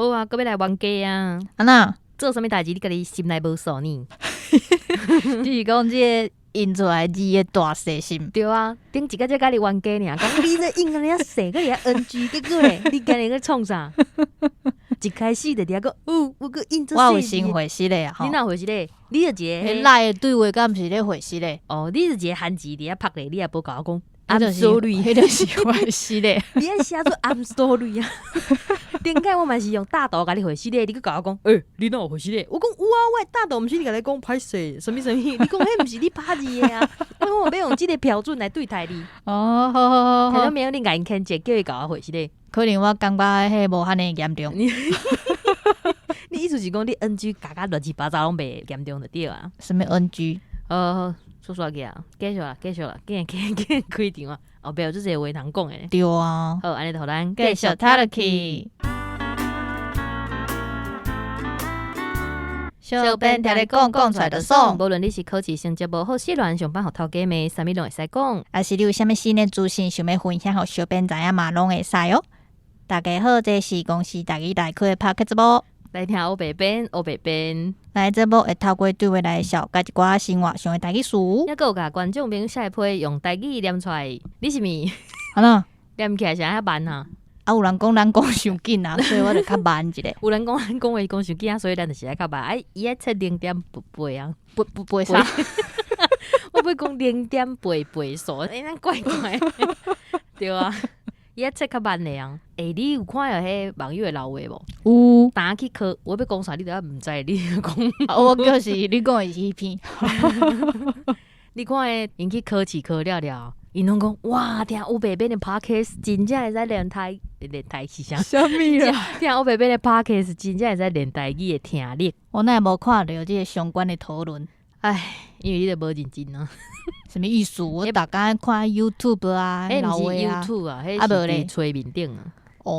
好啊，搁要来冤家啊！安那做啥物代志你家己心内无数呢？就是讲这个印出来字的大细心。对啊，顶一个才甲你冤家尔，讲你这印安尼啊细，搁你啊 NG， 结果咧，你今日搁创啥？一开始就伫遐个，我搁印出细。我有先回息咧啊！你哪回事咧？你就一个赖的对话，敢毋是咧回息咧？哦，你是一个汉字伫遐拍咧，你也无甲我讲。I'm sorry， 迄就是回息咧。你爱写做 I'm sorry 啊！顶解我嘛是用大道甲你回息咧，你搁甲我讲，你哪有回息咧？我讲有啊，我大道毋是你甲你讲歹势，什么，你讲迄毋是你拍字的啊？我要用即个标准来对待你。哦，好。听到没有？你眼看者叫伊甲我回息咧？可能我感觉迄无遐尼严重。你意思是讲你 NG 加乱七八糟拢袂严重就对啊？什么 NG？说去啊，继续啦，竟然开场啊！后壁有这些话通讲诶。对啊。好，安尼就咱继续睇落去。小编听你讲出来就爽。无论你是考试成绩无好，失恋上班互头家妹，啥物拢会使讲。还是你有啥物新的资讯想要分享，互小编知影嘛，拢会使哦。大家好，这是公司大家来开的 Podcast 节目。来听黑白边，黑白边。来节目会透过对话来小解一寡生活上的台语词。还有甲观众朋友下一批用台语念出来，你是咪？安那念起来是遐慢啊？有人讲咱讲伤紧啊，所以我就较慢一点。有人讲咱讲话讲伤紧啊，所以咱就是爱较慢。伊爱测0.8啊，不啥？我要讲0.8倍数，咱怪怪。对啊。伊测较慢的啊！你有看到迄网友的老话无？有。打去考，我要讲啥你都毋知，你讲。我就是你讲的是迄篇。你看诶，因去考试考了，因拢讲哇，听黑白边的 podcast 真正会使练台是啥？啥物啦？听黑白边的 podcast 真正会使练台语的听力。我哪会无看到这个相关的讨论？唉，因为你都无认真啊。什么意思？我大概看 YouTube 啊，老话啊 YouTube 啊，迄是伫吹面顶啊。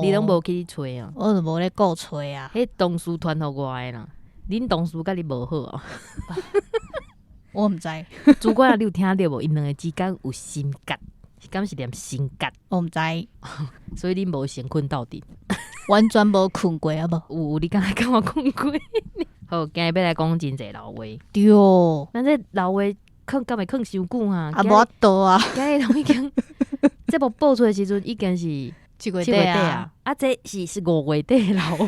你拢无去吹啊？我就无咧顾吹啊。迄同事传互我的啦，恁同事甲你无好啊？我毋知。主管啊，你有听到无？因两个之间有心结，是敢是念心结？我毋知。所以恁无先困到底，完全无困过啊无？有，你刚才跟我困过。好，今日要来讲真济老话。对哦。咱这老话敢会藏伤久啊？无法度啊！今日拢已经，这部播出的时阵已经是7月底啊！这是5月底的老话。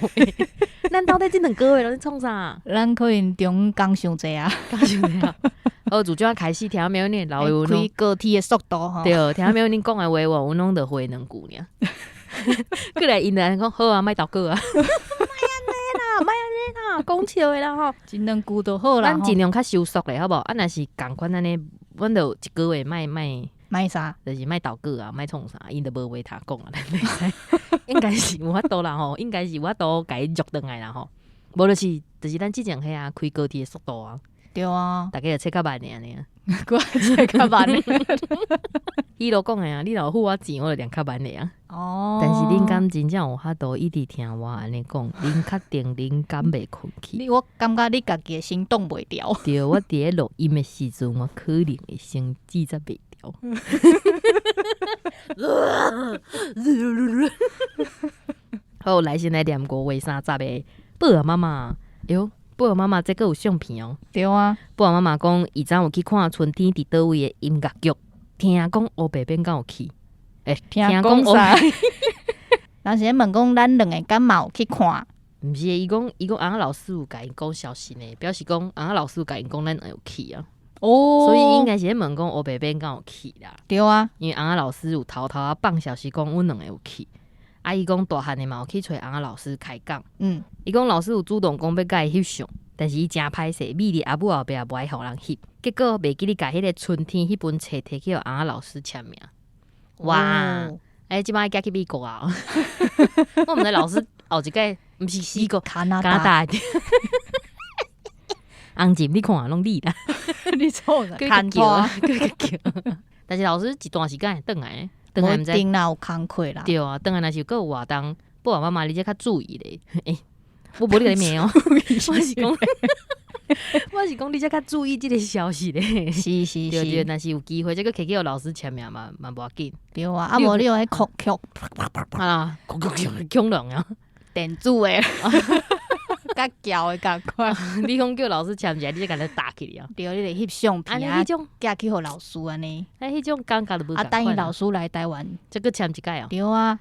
咱到底这2个月拢在创啥？咱可能中工伤济啊，工伤济啊！自怎开始听没有你老话，开高铁的速度吼。对，听没有恁讲的话，我拢得回2句尔。过来因来讲好啊，莫祷告啊。莫安尼啦，讲笑的啦吼，一2句就好啦。咱尽量较收缩咧，好无？若是共款安尼，阮就1个月莫啥，就是莫祷告啊，莫创啥，因都无话通讲啊，咱袂使。应该是有法度啦吼，应该是有法度甲伊约倒来啦吼。无就是咱即种遐啊，开高铁的速度啊。对啊，大家就切较慢尔。我切较慢。伊都讲的啊，你若付我钱，我就练较慢啊。哦。但是恁敢真正有法度一直听我安尼讲，恁确定恁敢袂困去？我感觉你家己的心动袂掉。对，我伫咧录音的时阵，我可能会先记在袂掉。好，来先来念5月30的宝儿妈妈。哟，宝儿妈妈这个有相片哦。对啊，宝儿妈妈讲，伊昨有去看春天伫倒位的音乐剧，听讲黑白边敢有去？听讲啥？当时问讲，咱2个敢嘛有去看？毋是，伊讲安仔老师有甲因讲消息呢，表示讲安仔老师甲因讲咱有去啊。哦，所以应该是问讲黑白边敢有去啦。对啊，因为安仔老师有偷偷放消息讲阮2个有去。伊讲大汉的嘛有去找安仔老师开讲。伊讲老师有主动讲要甲伊翕相，但是伊真歹势，秘伫阿母后壁无爱互人翕，结果袂记哩甲迄个春天迄本册摕去互安仔老师签名。哇！即摆寄去美国啊！我毋知老师后一届毋是美国加拿大的。红金你看拢你啦，你错了，看错，但是老师一段时间会倒来，倒来毋知定啦有工课啦。对啊，倒来若是有活动，爸爸妈妈你这较注意咧。我无你甲你骂哦，我是讲你这较注意这个消息咧。是，对，若是有机会，这个可以叫老师签名嘛，蛮无要紧。对啊，无你有迄哭啊，恐龙啊！电子的，甲胶的共款。你讲叫老师签一下，你就甲他打起啊？对，你得翕相片啊，迄种寄去互老师安尼。迄种感觉就无。等伊老师来台湾，这个签一届哦。对啊。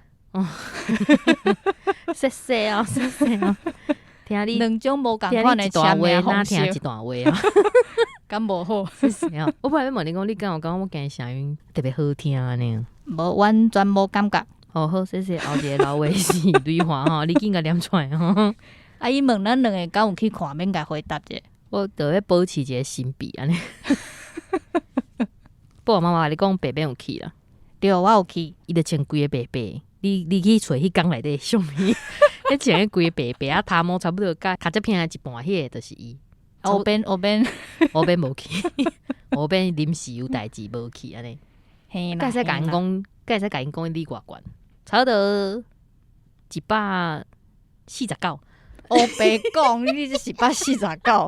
谢谢啊，谢谢啊。听你两种无共款的签名方式，听一段话啊。敢无好？谢谢啊。我本来要问你讲，你敢有感觉我今声音特别好听安尼？无，完全无感觉。好，谢谢。后一个老话是瑞华吼，你紧甲念出来吼。伊问咱两个敢有去看，免甲回答者。我就要保持一个神秘安尼。爸爸妈妈，你讲白白有去啦？对，我有去。伊就穿规个白白，你去找迄工内底相片，迄穿迄规个白白啊，头毛差不多甲脚趾片一半，迄个就是伊。后边无去，后边临时有代志无去安尼。嘿啦，该使甲因讲，该使甲因讲你偌悬，差不多149。黑白讲，你这149。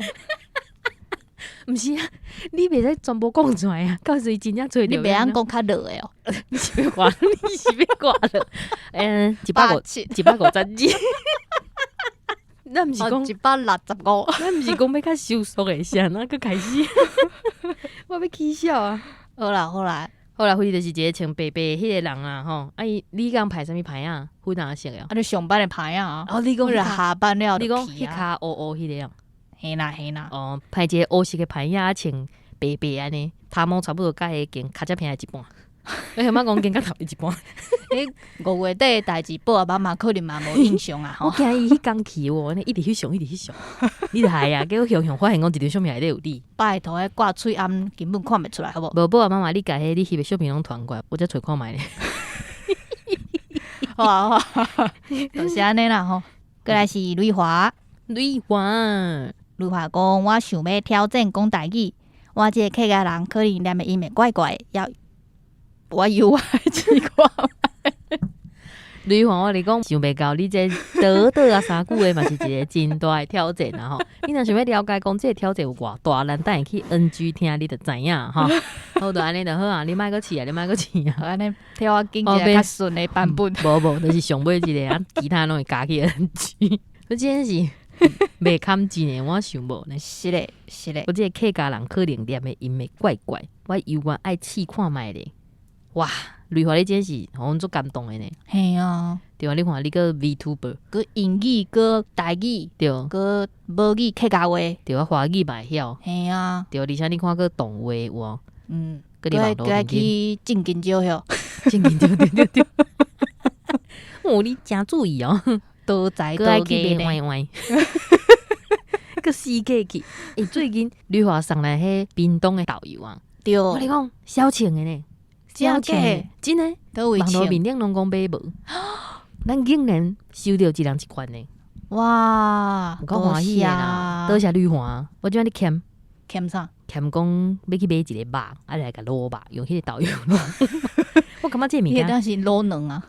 毋是啊，你袂使全部讲出来啊！到时真正做你袂晓讲较落的哦。你是要挂？你是要挂了？152。咱毋是讲165，咱毋是讲要较收缩的，是安怎佫开始？我要起笑啊！好啦，伊就是一个穿白白迄个人啊，吼！你讲排啥物牌啊？粉红色的。你上班的牌啊？你讲下班了，你讲迄骹乌乌迄个啊？嘿啦。排一个乌色的牌啊，穿白白安尼，头毛差不多甲迄件脚趾片的一半。我想讲跟甲头一半。5月底的代志，爸爸妈妈可能嘛无印象啊。我惊伊迄工去哦，一直翕相。你就害啊！叫我想发现讲一条相片内底有你。拜托，迄挂喙暗根本看袂出来，好无？无，爸爸妈妈，你甲迄你翕的相片拢传过来，我才找看觅咧。好，就是安尼啦吼。过来是瑞华讲，我想要挑战讲台语。我这个客家人可能念的音会怪怪，我有爱试看。瑞华，我你讲想袂到，你这倒啊3句话嘛是一个真大的挑战啊吼！你若想要了解讲这个挑战有偌大，咱等下去 NG 听，你就知影吼。好，就安尼就好啊！你莫阁试啊！安尼听我讲一个较顺的版本。无，就是上尾一个啊，其他拢会加去 NG。我真是袂堪真诶，我想无呢。是嘞。我这个客家人可能念的音会怪怪，我犹原爱试看觅咧。哇！瑞华，你真是互阮足感动的呢。嘿啊，对啊，你看你个 VTuber， 个英语个台语，对，个无语客家话，对啊，华语嘛会晓。嘿啊，对，而且你看个动画有啊，个你网络个去正经招哟，对。哦，你真注意哦，多才多艺呢。个死客去，最近瑞华送来迄屏东的导游啊，对，我跟你讲小请的呢。真的，真的，网络面顶拢讲买无，咱竟然收到一人一罐呢！哇，有够欢喜的啦！多谢绿华，我即摆你欠啥？欠讲要去买一个肉，来个卤肉，用迄个导游卤。我感觉这物件，迄是卤卵啊！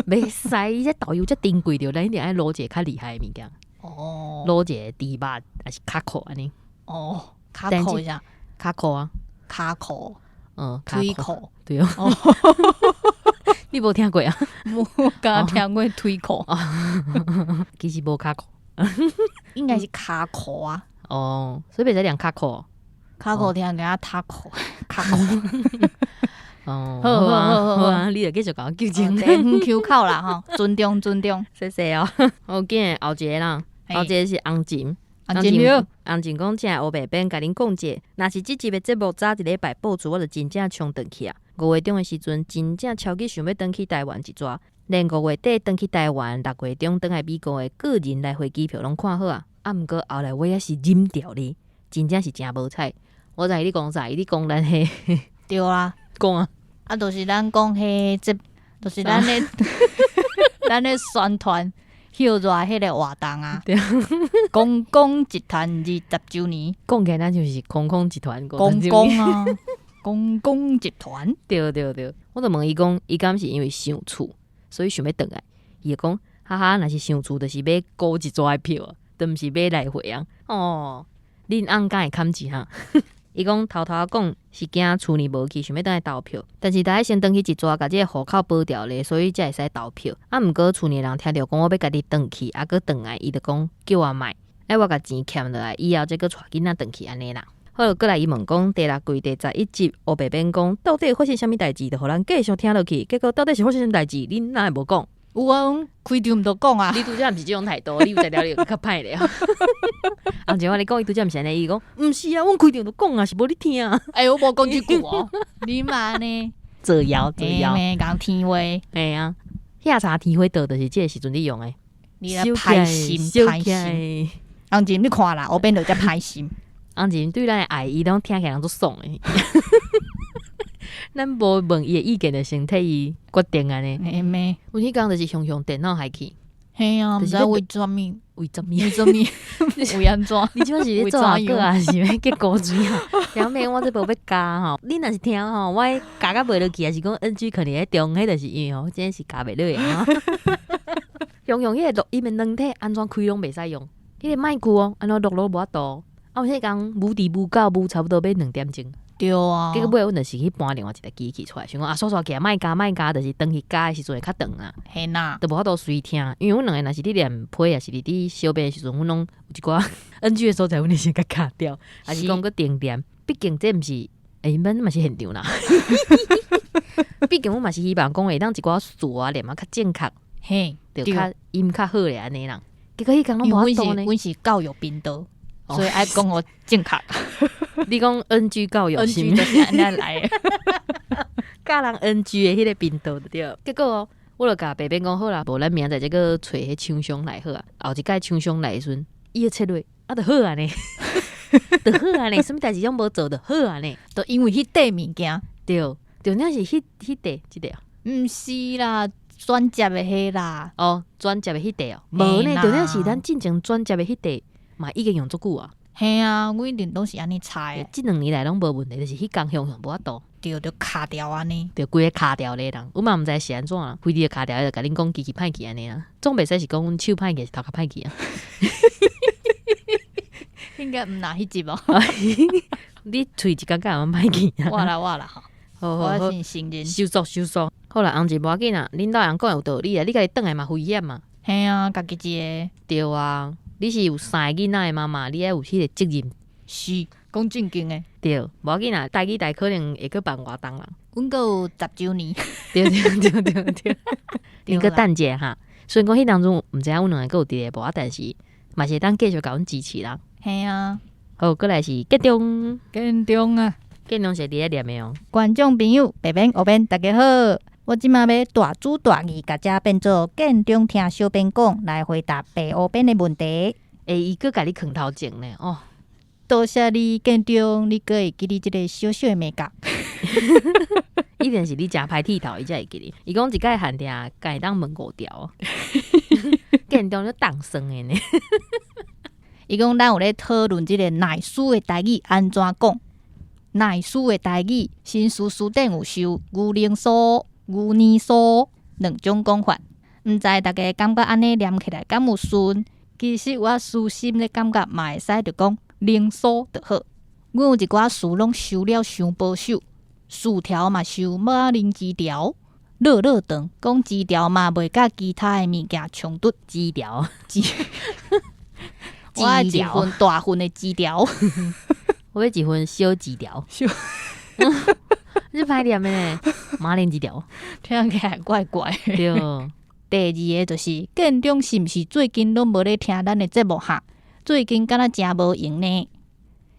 袂使，伊这导游这珍贵着，咱一定爱卤一个较厉害的物件。哦，卤一个猪肉还是卡口安尼？哦，卡口一下，卡口啊，卡口。推口对哦，你无听过啊？我刚听过推口，其实无卡口，应该是卡口啊。哦，所以袂使念卡口，卡口听人家塔口，卡口。哦，好啊，你就继续甲我纠正。Q 口啦吼，尊重，谢谢哦。我见后一个啦，后一个是红琴。红琴讲正黑白边，甲恁讲者，若是即集的节目早一礼拜播出，我就真正冲转去啊。5月中的时阵，真正超级想要转去台湾一撮，连5月底转去台湾，6月中转来美国的个人来回机票拢看好啊。毋过后来我也是忍掉咧，真正是真无彩。我知你讲啥？你讲咱迄对啦，讲啊，就是咱讲迄就是咱的咱的宣传。休热迄个活动啊，公共集团20周年，讲起来咱就是公共集团，公共集团，对，我就问伊讲，伊敢是因为想厝，所以想要转来？伊就讲，哈哈，若是想厝，就是买高一撮的票，都毋是买来回啊。哦，恁翁敢会砍钱哈？伊讲偷偷讲是惊厝里无去，想要倒来投票，但是大家先登去一抓，甲这个户口保掉咧，所以才会使投票。毋过厝里人听到讲我要家己登去，搁转来，伊就讲叫我买，我甲钱欠落来，以后再搁带囡仔登去安尼啦。好了，过来伊问讲第6季第11集，黑白边讲到底发生啥物代志，就互咱继续听落去。结果到底是发生啥代志，恁哪会无讲？有啊，开场毋都讲啊。你拄则毋是即种态度，你有才了你较歹咧。后一我你讲伊拄则毋是安尼，伊讲毋是啊，阮开场就讲啊，是无你听啊。我无讲即句哦，你嘛呢？造谣，讲天话，嘿啊，遐查天花倒就是即个时阵你用诶。你来歹心，歹心。红姐，你看啦，我变着遮歹心。红姐对咱诶爱伊，拢听起来人足爽诶。咱无问伊诶意见，就先替伊决定安尼。嘿咩？有迄工就是用电脑害去。嘿啊，毋知为什么？为什么？为安怎？你即摆是咧做阿个啊？是要结果子啊？两面我这无要加吼，你若是听吼，我加甲袂落去，还是讲 NG 可能喺中，迄就是因为吼，真是加袂落去。用迄个录音的软体，安怎开拢袂使用？迄个麦克哦，安怎录无法度。啊，迄工无滴无够，无差不多要2点钟。对啊。结果尾阮就是去搬另外一台机器出来，想讲刷刷起来，莫加，就是等去加的时阵会较长啊。嘿呐，都无法度随听，因为阮两个若是伫练批，也是伫小便的时阵，阮拢有一寡 NG 的所在，阮就先甲卡掉，还是讲个定点。毕竟这毋是，咱嘛是现场啦。毕竟阮嘛是希望讲会当一寡数啊练嘛较正确，嘿，就较音较好咧安尼人。结果迄工拢无法度呢。阮是教育频道。所以爱讲我正确，你讲 NG 教育是毋？就是安尼来的，教人 NG 的迄个频道对。结果哦，我就甲白边讲好啦，无咱明仔载这个找迄厂商来好啊。后一届厂商来的时阵，伊就切落，就好啊呢，就好啊呢，什么代志拢无做就好啊呢，就因为迄块物件，对，重点是迄块即个啊，毋是啦，专接的迄啦，哦，专接的迄块哦，无呢，重点是咱进前专接的迄块。嘛已经用足久啊！嘿啊，我一定都是安尼猜。即2年来拢无问题，就是迄工用无法度，就卡掉安尼，就规个卡掉咧人。我嘛毋知是安怎啊，规日卡掉，就甲恁讲机器歹去安尼啊，总袂使是讲阮手歹去，是头壳歹去啊。应该毋拿迄集哦。你喙一感觉蛮歹去啊。我啦吼，我是承认。收束。好啦，红姐无要紧啊，恁老人讲有道理啊，你家己转来嘛危险嘛。嘿啊，家己一个。对啊。你是有3个囡仔的妈妈，你爱有迄个责任。是，讲正经的。对，无要紧啊，大几代可能会去办活动啦。阮阁有10周年。对。恁阁等者哈。所以讲迄当中，毋知影阮两个阁有伫咧无啊，但是嘛是当继续甲阮支持啦。嘿啊。好，过来是建中啊。建中是伫咧念的哦。观众朋友，白边黑边，大家好。我即马要大主大义，甲遮变做建中听小编讲来回答白黑边的问题。伊佫甲你囥头前呢哦，多谢你建中，你佫会记你即个小小的美角。一定是你真歹剃头，伊才会记你。伊讲一届限定，敢会当问5条。建中就当生的呢。伊讲咱有咧讨论即个乃书的台语安怎讲？乃书的台语，新书典有收牛奶酥、牛奶酥2种讲法，毋知大家感觉安尼念起来敢有顺？其实我私心咧感觉嘛会使着讲零酥就好。阮有一寡事拢收了伤保守，薯条嘛收马铃薯条、热肠，讲薯条嘛袂甲其他的物件冲突。薯条，我爱一份大份的薯条。我要一份小薯条。你歹念的呢？马铃薯条，听起来怪怪的。对。第二个就是建中是毋是最近拢无咧听咱的节目哈？最近敢若真无闲呢？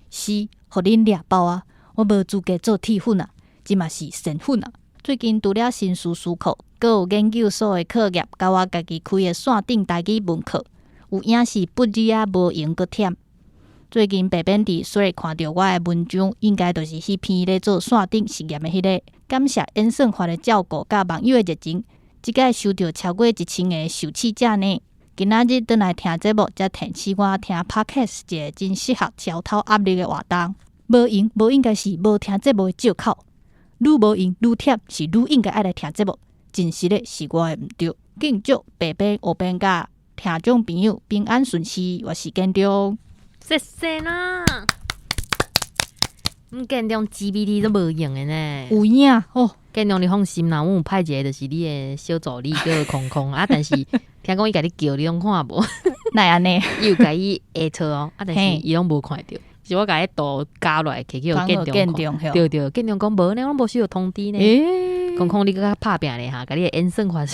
是，互恁掠包啊！我无资格做铁粉啊，即嘛是神粉啊！最近除了新书课，阁有研究所的课业，甲我家己开的线顶台语文课，有影是不字啊无闲阁忝。最近白边伫所以看到我的文章，应该就是迄篇咧做线顶实验的迄个，感谢演算法的照顾甲网友的热情。即届收到超过1000个受试者呢。今仔日转来听节目，才提起我听 Podcast 一个真适合消透压力的活动。无闲无应该是无听节目的借口，愈无闲愈忝是愈应该爱来听节目。真实的是我的毋对。敬祝白边黑边甲听众朋友平安顺遂。我是建中，谢谢啦。建中 GPT 都无用的呢，有影哦。建中你放心啦，阮有派一个就是你的小助理叫空空啊，但是听讲伊甲你叫你拢看无，那安尼，伊有甲伊下车哦，啊，但是伊拢无看到，是我甲伊图加落来，摕去建中看，对，建中讲无呢，我拢无需要通知呢。空空你搁较拍拼咧哈，甲你的演算法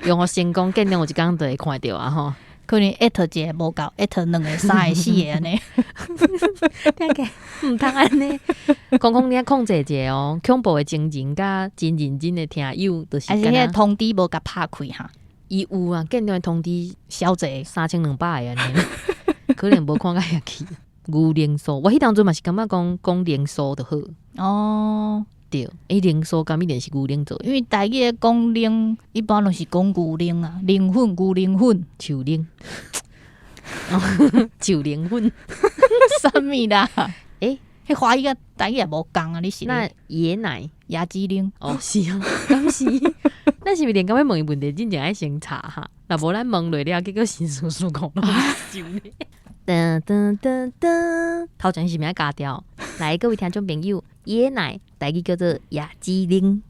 用互成功，建中有一工就会看到啊吼。可能一个无够，一两个、三个、四个安尼，听起毋通安尼。空空你控制一下哦，恐怖的情人甲真认真的听友，就是而且迄个通知无甲拍开哈。伊有啊，建中的通知小济3200个安尼，可能无看甲遐去。牛零数，我迄当阵嘛是感觉讲零数就好哦。对，零数敢一定是牛零做的，因为台语讲零，一般拢是讲牛零啊，零粉、牛零粉、树零，树零粉，啥物啦？迄华语甲台语也无共啊，你是？那椰奶、椰子零哦，是啊，敢是？咱是毋是连到要问伊问题，真正爱先查哈？若无咱问落了，结果新叔叔讲拢笑咧。噔噔噔噔，头前是咩加调？来，各位听众朋友，椰奶台语叫做椰子奶，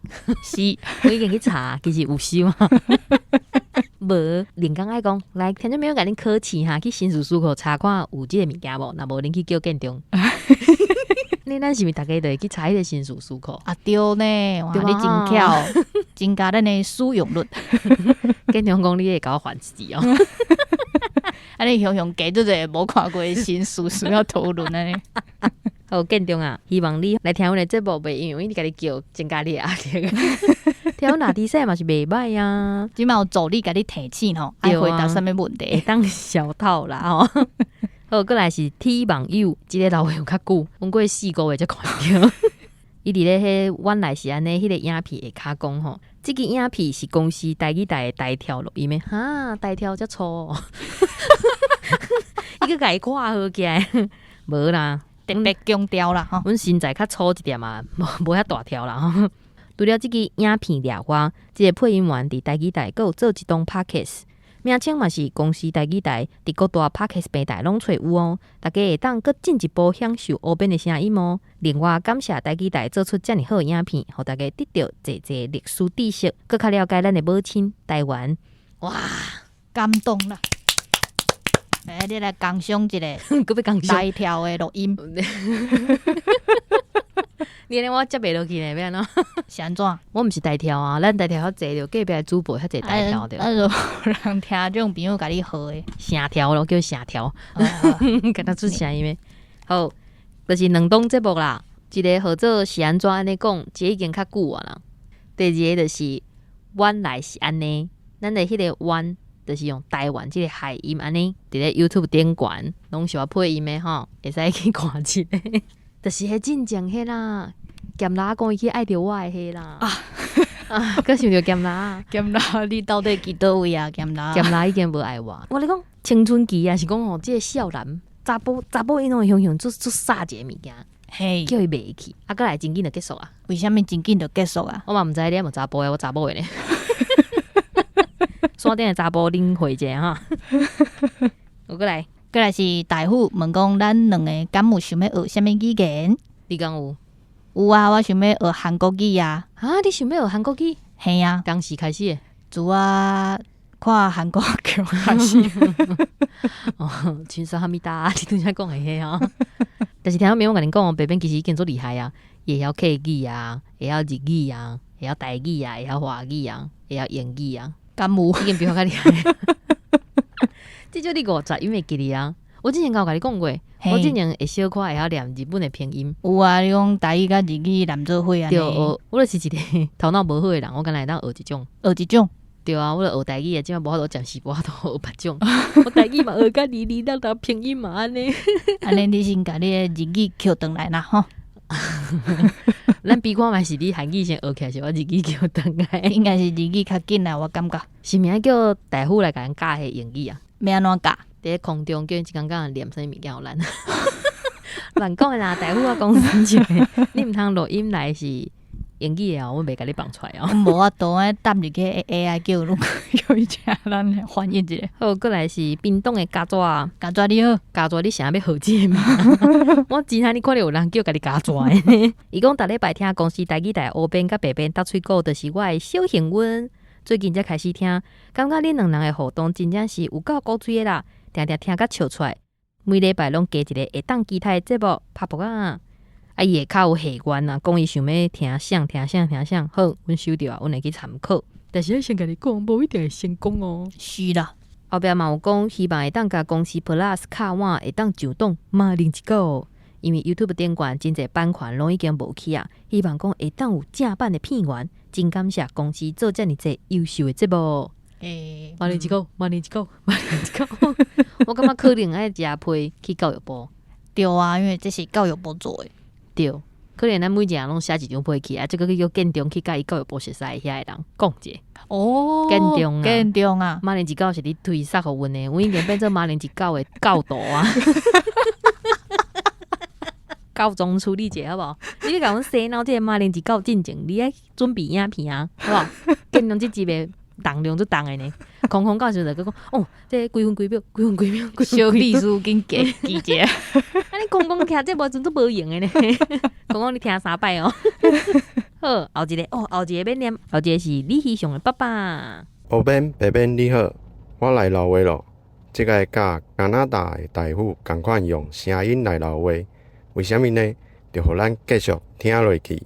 是，我已经去查，其实有收啊。无，连刚爱讲，来，听众朋友甲恁考试哈，去新宿书库查看有即个物件无？若无恁去叫建中。你咱是毋是大家都会去查迄个新宿书库？啊对呢，哇，你真巧，增加咱的使用率。建中讲你会甲我烦死哦。安尼雄雄加做者无看过的新书需要讨论安尼。好，建中啊，希望你来听阮的节目袂因为你家己叫增加你的压力。听阮拉低赛嘛是袂歹啊，即马有助理甲你提醒吼，爱回答啥物问题，会当小套啦吼。好，过来是 T 网友，即个老话有较久，阮过4个月才看到。伊伫咧迄原来是安尼，迄个影片下骹讲吼，即个影片是公司台语台的台条录音的，哈，台条遮粗哦。伊个甲伊挂好起来，无啦，特别强调啦吼。阮身材较粗一点嘛，无遐大条啦吼。除了即个影片掠我，即个配音员伫台语台，阁有做一档 podcast。名称嘛是公司台语台，伫各大 Podcast 平台拢找有哦。大家会当搁进一步享受乌边的声音哦。另外，感谢台语台做出遮尔好的影片，互大家得到侪历史知识，搁较了解咱的母亲台湾。哇，感动啦！你来共享一个，搁要共享台条的录音。你连我接袂落去呢，要安怎？是安怎？我毋是台条啊，咱台条较济着，隔壁的主播较济台条着。就让听众朋友甲你好诶，声条咯，叫声条，甲他出声音诶。好，就是两档节目啦。一个号做是安怎安尼讲，这已经较久啊啦。第二个就是原来是安尼，咱的迄个原就是用台湾即个海音安尼，伫咧 YouTube 点关，拢是我配音诶吼，会使去看一下。就是迄真正迄啦。咸拉讲伊去爱着我的迄啦啊！可想着咸拉，咸拉你到底伫倒位啊？咸拉已经无爱我。我咧讲青春期啊，是讲吼，即个少男查甫因拢会雄做傻一个物件，嘿，叫伊袂去，啊，过来真紧就结束啊！为虾米真紧就结束啊？我嘛毋知你有无查甫诶，我查某诶咧。山顶诶查甫领会者哈。我过来是大夫问讲，咱两个敢有想要学虾米语言？你讲有？有啊，我想要学韩国语啊！啊，你想要学韩国语？嘿啊，当时开始诶，自我看韩国剧开始。哦，全身哈密达，你拄则讲诶迄啊！但是听到面我甲恁讲，白边其实已经做厉害啊，会晓客语啊，会晓日语啊，会晓台语啊，会晓华语啊，会晓英语啊，敢有？已经比我较厉害。这就你50音会记哩啊！我之前有甲你讲过，我之前会小可会晓念日本的拼音。有啊，你讲台语甲日语连做伙啊？对，我就是一个头脑无好的人，我敢来当学一种。学一种？对啊，我学台语的，即马无法度暂时无法度学别种。我台语嘛学甲哩，当拼音嘛安尼。安尼你先甲你的日语捡转来啦吼。咱比看嘛是你韩语先学起来，是我日语捡转来。应该是日语较紧啦，我感觉。是名叫大夫来甲咱教迄英语啊？要安怎教？伫空中叫因一工讲念啥物件有咱乱讲诶啦，大夫我讲真正，你毋通录音来是英语的哦，我袂甲你放出来哦。无法度啊，搭入去 AI 叫伊请咱翻译一下。好，过来是冰冻的加爪，加爪你好，加爪你想要好记吗？我之前你看到有人叫甲你加爪的。伊讲逐礼拜听公司台语台黑边甲白边搭喙鼓，就是我的小幸运。最近才开始听，感觉恁两人的互动真正是有够古锥的啦，定定听甲笑出来。每礼拜拢加一个会当期待的节目，拍播啊！伊会较有下愿啊，讲伊想要听啥，好，阮收到啊，阮会去参考。但是先甲你讲，无一定会成功哦。是啦，后壁嘛有讲，希望会当甲公司 Plus 卡碗会当上档马铃一个，因为 YouTube 顶管真侪版权拢已经无去啊，希望讲会当有正版的片源。真感谢公司做遮尔济优秀的节目。马铃一个，我感觉可能爱加批去教育部。对啊，因为这是教育部做的。对，可能咱每一个人拢写一张批去啊，这个叫建中去甲伊教育部熟悉遐的人讲者。哦，建中啊，马铃一狗是你推塞互阮的，阮已经变做马铃一狗的教导啊。高中处理者好不好？你甲阮洗脑这个马铃一狗进前，你爱准备影片啊，好不好？建中这集的重量就重的呢。空空教授就讲，哦，这几分几秒，小秘书紧记者。啊，你空空听这无阵都无用的呢。空空你听3摆哦。好，后一个免念，后一个是李希雄的爸爸。黑边白边你好，我来老话咯。这个甲加拿大的大夫同款用声音来老话。为什么呢？就互咱继续听落去。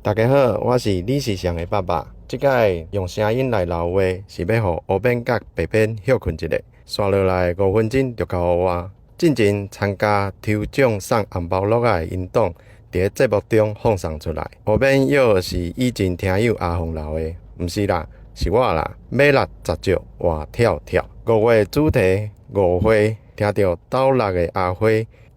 大家好，我是李世祥的爸爸。这届用声音来留话，是要互黑边甲白边休困一下，刷落来5分钟就交互我。进前参加抽奖送红包乐的引导，伫节目中放送出来。黑边又是以前听友阿凤留的，毋是啦，是我啦。马力十足活跳跳，5月主题。5花听到斗六的阿花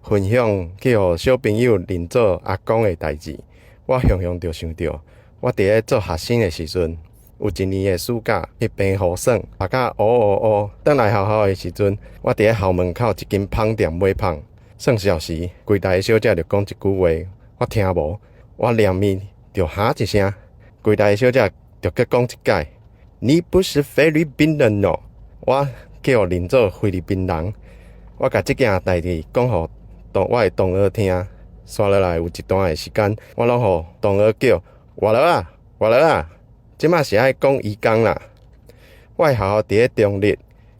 分享去互小朋友认做阿公的代志，我常常就想到，我伫咧做学生的时阵，有一年的暑假，一边雨爽，大家乌，转来学校的时阵，我伫咧校门口一间芳店买芳，算小时，柜台的小姐就讲一句话，我听无，我连面就哈一声，柜台的小姐就搁讲一解，你不是菲律宾人哦，我。去互认做菲律宾人，我甲即件代志讲互我的同学听，刷落来有一段的时间，我拢互同学叫活落啊，即马是爱讲移工啦。我的学校伫咧中立，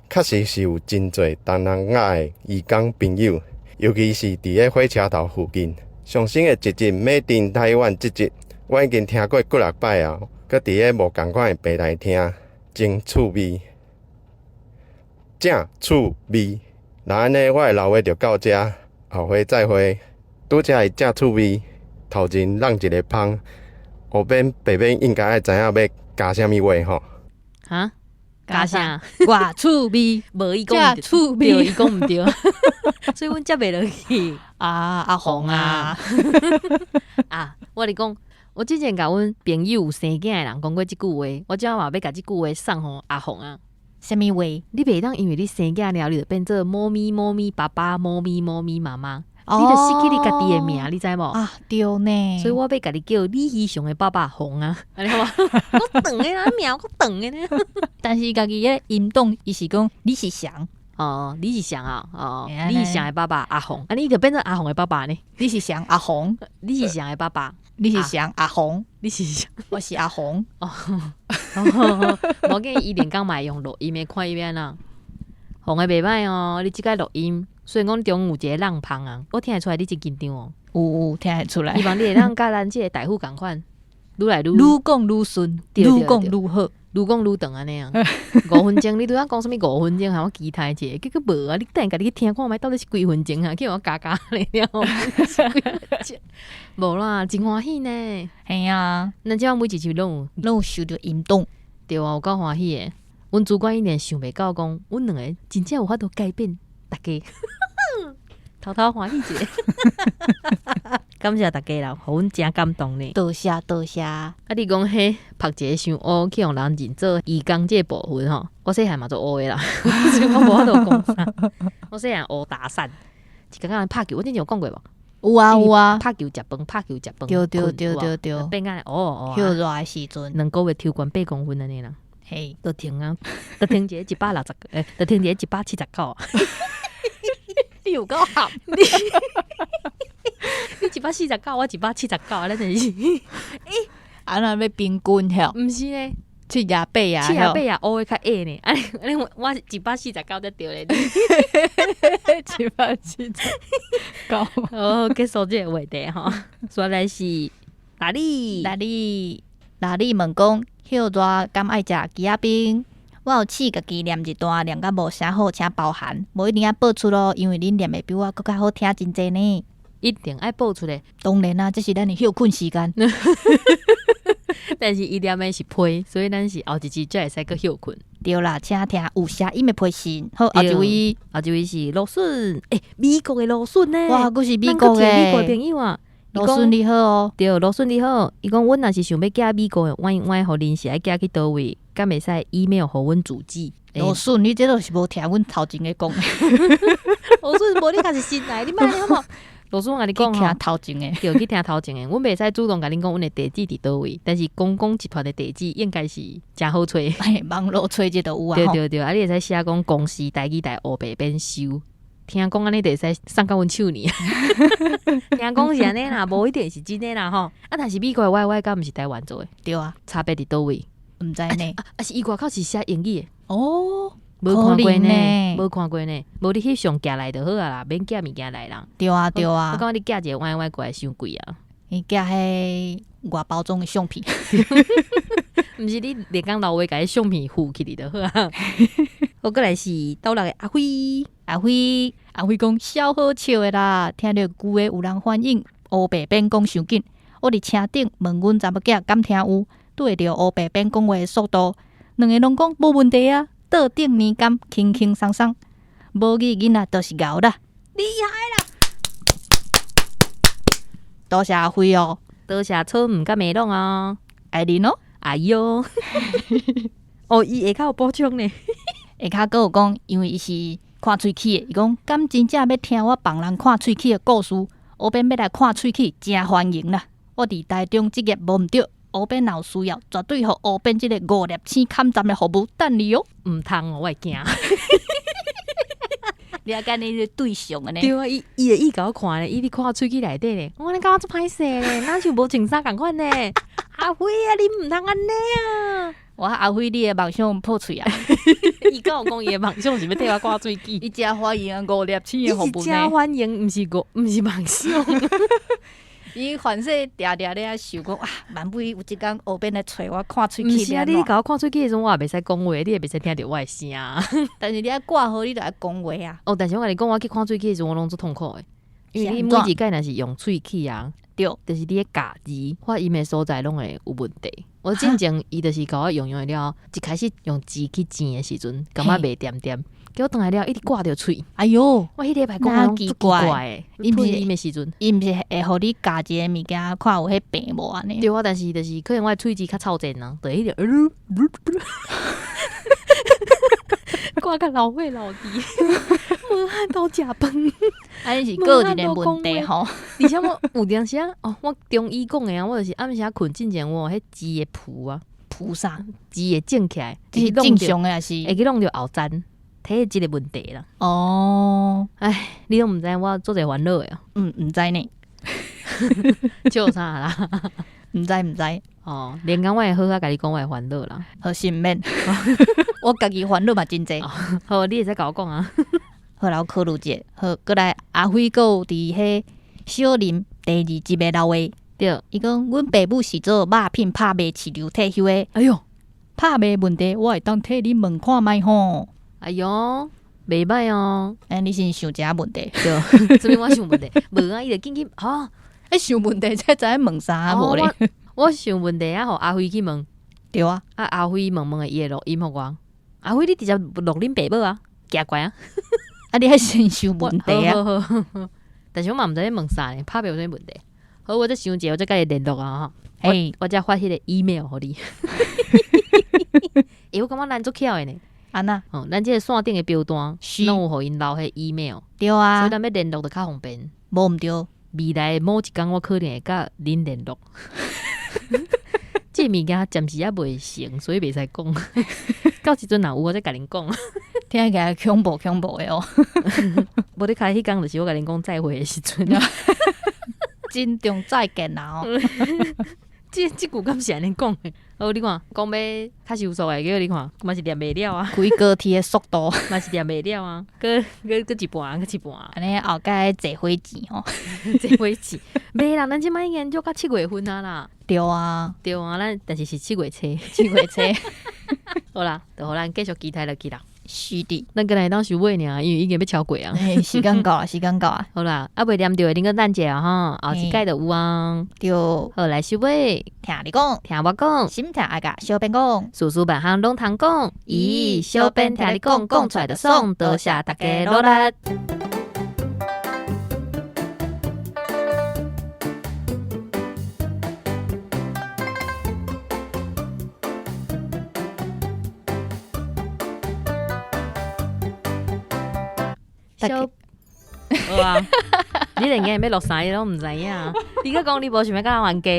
确实是有真侪东南亚的移工朋友，尤其是伫咧火车头附近。上新的一集美丁台湾即集，我已经听过几6摆啊，搁伫咧无共款的平台听，真趣味。正趣味，那安尼我的老话就到这，后回再会。拄则是正趣味，头前让一个芳，后边白边应该爱知影要加啥物话吼。哈？加啥？我趣味，无伊讲正趣味，伊讲毋对，所以阮接袂落去。阿红啊！啊，我咧讲，我之前甲阮朋友有生囝的人讲过即句话，我今仔嘛要甲即句话送互阿红啊。什么话？你袂当因为你生囝了，你就变做猫咪爸爸，猫咪妈妈，你就失去你家己的名，你知无？啊，对呢。所以我要甲你叫李希雄的爸爸红啊，安尼好吗？我长的啦，名我长的呢。但是家己迄音动，伊是讲李是祥哦，李是祥啊，哦，李是祥的爸爸阿红，啊，你就变成阿红的爸爸呢？李是祥阿红，李是祥的爸爸，李是祥阿红，李是祥，我是阿红。哦，无紧，伊连讲嘛用录音的看伊边啊，红的袂歹哦，你即个录音，虽然讲中有一个浪芳啊，我听得出来你真紧张哦，有听得出来。希望你会当甲咱即个大夫共款，愈来愈讲愈顺，愈讲愈好。愈讲愈长安尼啊，5分钟你拄仔讲什么5分钟，喊我期待者，结果无啊！你等下家己去听看觅到底是几分钟啊？叫我加咧了，无啦，真欢喜呢。系啊，咱即摆每一集拢有受到引动，对啊，有够欢喜诶。阮主管一年想袂到讲，阮两个真正有法度改变大家，偷偷欢喜者。感谢大家啦，互阮真感动呢。多谢。啊，你讲迄读一个伤乌去用人认做义工这部分吼，我细汉嘛做乌的啦，所以我无法度讲啥。我细汉乌打伞，一个人拍球，我之前有讲过无？有啊有啊，拍球食饭，拍球食饭，对，变干哦，休热的时阵2个月抽悬8公分安尼啦，嘿，都停啊，都停一个160，都停一个179。你有够合，你149，我179，咱真是，安那要平均吼，毋是咧。七廿八啊，七廿八啊，乌的较矮呢。安尼我149才对咧。749。哦，结束这个话题吼。再来是哪里问讲，休热敢爱食鸡仔冰？我有试家己念一段，念甲无啥好，请包涵，无一定要报出咯，因为恁念的比我更较好听真济呢。一定爱报出来。当然啊，这是咱的休困时间。但是伊念的是批，所以咱是后一集才会使去休困。对啦，请听有声音的批信。好，后一位是罗顺，美国的罗顺呢？哇，佫是美国的美国朋友啊。罗顺你好哦。对，罗顺你好。伊讲，阮若是想要寄美国的，阮互恁是爱寄去倒位，敢袂使 email 互阮主机。罗顺，你这都是无听阮头前的讲。罗顺，无你家是新来，你莫好无？罗顺，我甲你讲去听头前的，对，去听头前的。阮袂使主动甲恁讲阮的地址伫倒位，但是公共集团的地址应该是真好找。网络找这都有啊。对，啊，你会使写讲公司台语台乌白边收。听讲安尼就会使送到阮手里。听讲是安尼啦，无一定是真的啦吼。啊，但是美国的 YY 敢毋是台湾做的？对啊，差别伫倒位？毋知呢。是伊外口是写英语的哦。无看过呢，无看过呢，无你去上寄来就好啊啦，免寄物件来啦。对啊，我感觉你寄一个YY过来伤贵啊。伊寄迄外包装的相片，毋是你连讲老话甲迄相片附起哩就好啊。我过来是倒来的阿辉讲笑好笑的啦，听到句的有人反映乌白边讲伤紧，我伫车顶问阮查某囝敢听有，对着乌白边讲话的速度，两个拢讲无问题啊。倒顶年感轻轻松松，无语囡仔都是咬啦，厉害啦！多谢阿辉哦，多谢错毋甲美弄啊，爱你喏，哎哟，哦，伊下骹有补充呢，下骹佫有讲，因为伊是看喙齿的，伊讲敢真正要听我帮人看喙齿的故事，后边要来看喙齿，真欢迎啦！我伫台中职业无毋对。乌边若有需要，绝对互乌边即个5粒星勘站的服务等你哦。毋通哦，我会惊。你啊，干你是对象的呢？对啊，伊会伊甲我看咧，伊伫看喙齿内底咧。我感觉做歹势咧，哪像无穿衫共款呢？阿辉啊，你毋通安尼啊！我阿辉，你的梦想破碎啊！伊甲我讲，伊的梦想是要替我挂喙齿。伊真欢迎5粒星的服务呢。伊是真欢迎，毋是梦想。伊凡说定咧想讲，哇，万不有一天后边来找我看喙齿。毋是啊，你甲我看喙齿的时阵，我也袂使讲话，你也袂使听到我的声。但是你爱挂号，你就爱讲话啊。哦，但是我甲你讲，我去看喙齿的时阵，我拢做痛苦的，因为你每一摆若是用喙齿啊，对，就是你的咬字发音的所在拢会有问题。我之前伊就是甲我用了，一开始用字去煎的时阵，感觉袂点点。叫我倒来了，一直挂着喙。哎哟，我迄礼拜讲拢奇怪诶，伊毋是伊的时阵，伊毋是会互你夹一个物件，看有迄病无安尼。对啊，但是就是可能我喙齿较臭正啊，对迄个，挂较老岁老弟，无汉都食饭，安尼是个人的问题吼。而且我有阵时哦，我中医讲的啊，我就是暗时困之前，我有迄鸡的脯啊，脯啥？鸡的整起来，是正常的还是？会去弄着后层。体即个问题啦。哦，唉，你都毋知我做者烦恼的啊。毋知呢。笑啥啦？毋知。哦，连讲我会好甲你讲我的烦恼啦。好心免，我家己烦恼嘛真济。好，你会使甲我讲啊。好，我考虑者。好，过来阿辉哥有伫迄小林第2集的老话。对，伊讲阮爸母是做肉品拍卖市场退休的。哎哟，拍卖问题我会当替你问看觅吼。哎哟，袂歹哦！你先想一下问题，对，这边我想问题，无啊，伊就紧紧啊，想问题才知影问啥无咧？我想问题啊，互阿辉去问，对啊，阿辉问个伊的录音互我，阿辉你直接录恁爸母啊，奇怪啊！你还先想问题啊？好，但是我嘛毋知你问啥呢，拍卖有啥问题？好，我再想一下，我再甲你联络啊！我再发迄个 email 互你。我感觉咱足巧的呢。安那？咱即个线顶的标单，拢有互因留迄 email。对啊，所以咱要联络就较方便。无毋对，未来某一天我可能会甲恁联络。这物件暂时也未成，所以袂使讲。到时阵若有我再甲恁讲。听起来恐怖恐怖的哦。无你开迄天就是我甲恁讲再会的时阵。真重再见啦！哦，即句敢是安尼讲的。好，你看讲要较收束的，叫你看，嘛是念袂了啊。开高铁的速度嘛是念袂了啊。搁一半，搁一半。安尼后盖坐火箭吼，坐火箭。袂啦，咱即摆研究到7月份啊啦。对啊，对啊，咱但是7月初7月初。好啦，就互咱继续期待落去啦。是的，咱今日当收尾尔，因为已经要超过啊。时间到啊，时间到啊。好啦，袂念着的，恁个等者啊吼，后一届就有啊。对，好来收尾，听你讲，听我讲，心听阿甲小编讲，事事万项拢通讲。咦，小编听你讲，讲出来就爽，多谢大家努力。小，好啊！你连个要落啥你拢毋知影，你搁讲你无想要甲人玩家，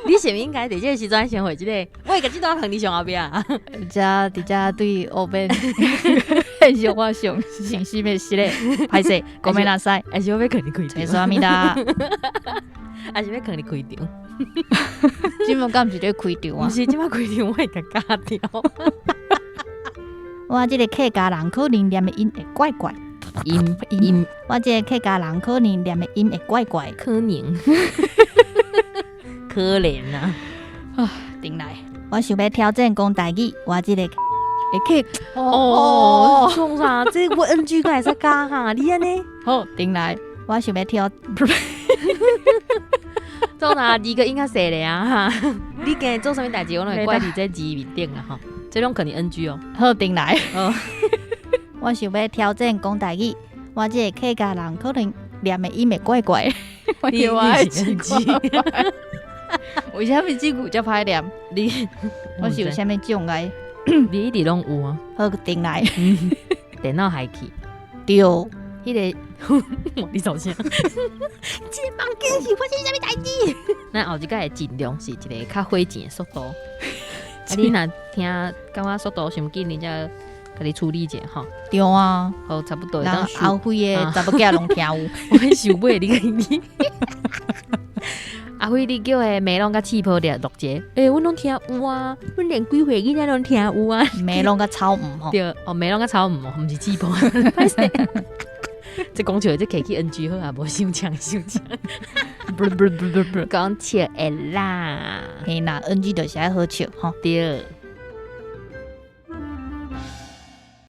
你是毋应该伫这个时阵先回即个？我甲即段放你上后壁啊！伫遮对后边很小我上信息的是咧，歹势，讲咩那塞，还是我要肯你开场？没啥咪哒，还是要肯你开场？今麦敢毋是咧开场啊？毋是，即摆开场我会甲加掉。我即个客家人可能念的音会怪怪。音，我这个客家人可能念的音会怪怪，可能，可怜啊！啊，顶来，我想要挑战讲台语，我这个会客哦，创啥？这我 NG 个会使加哈？你安尼？好，顶来，我想要挑，做哪二个应该写的啊哈？你今日做啥物代志？我拢会怪伫这字面顶啊哈！这种肯定 NG 哦。好，顶来。我想要挑战讲台语，我这个客家人可能念的音会怪怪，我有爱奇怪。为什么这句才歹念？你我是有啥物障碍？你一直拢有啊。好，顶来。电脑害去。对。迄个，你首先，这房间是发生啥物代志？咱后一届会尽量是一个较火箭的速度。啊，你若听感觉速度伤紧，你才甲你处理一下吼。对啊，好，差不多。然后后悔的查某囝拢听有。我很想买你个你。阿辉，你叫的梅龙甲气泡的录节，阮拢听有啊，阮连几岁囡仔拢听有啊。梅龙甲草莓吼。对，哦，梅龙甲草莓，毋是气泡。歹势。这讲出来，这 KK NG 好啊，无想抢。讲笑的啦，嘿啦 ，NG 就是爱好笑吼。对。